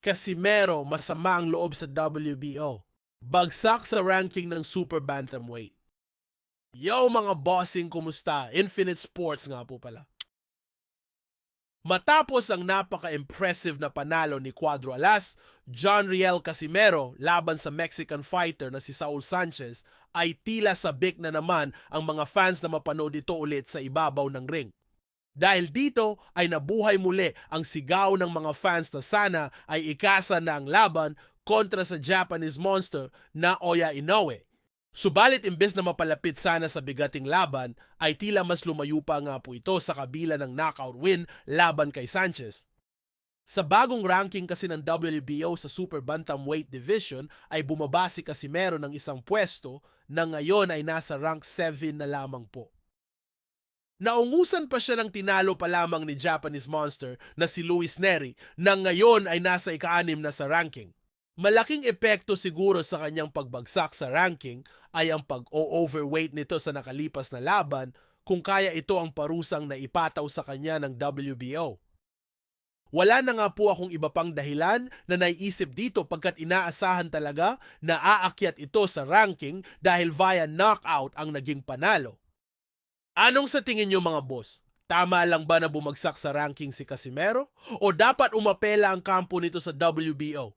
Casimero masama ang loob sa WBO. Bagsak sa ranking ng Super Bantamweight. Yo mga bossing, kumusta? Infinite Sports nga po pala. Matapos ang napaka-impressive na panalo ni Cuadro Alas, John Riel Casimero laban sa Mexican fighter na si Saul Sanchez, ay tila sabik na naman ang mga fans na mapanood ito ulit sa ibabaw ng ring. Dahil dito ay nabuhay muli ang sigaw ng mga fans na sana ay ikasa na ang laban kontra sa Japanese monster na Oya Inoue. Subalit imbes na mapalapit sana sa bigating laban, ay tila mas lumayo pa nga po ito sa kabila ng knockout win laban kay Sanchez. Sa bagong ranking kasi ng WBO sa Super Bantamweight Division ay bumaba si Casimero ng isang pwesto na ngayon ay nasa rank 7 na lamang po. Naungusan pa siya ng tinalo pa lamang ni Japanese monster na si Luis Neri na ngayon ay nasa ika-6 na sa ranking. Malaking epekto siguro sa kanyang pagbagsak sa ranking ay ang pag-overweight nito sa nakalipas na laban, kung kaya ito ang parusang na ipataw sa kanya ng WBO. Wala na nga po akong iba pang dahilan na naiisip dito pagkat inaasahan talaga na aakyat ito sa ranking dahil via knockout ang naging panalo. Anong sa tingin niyo mga boss? Tama lang ba na bumagsak sa ranking si Casimero? O dapat umapela ang kampo nito sa WBO?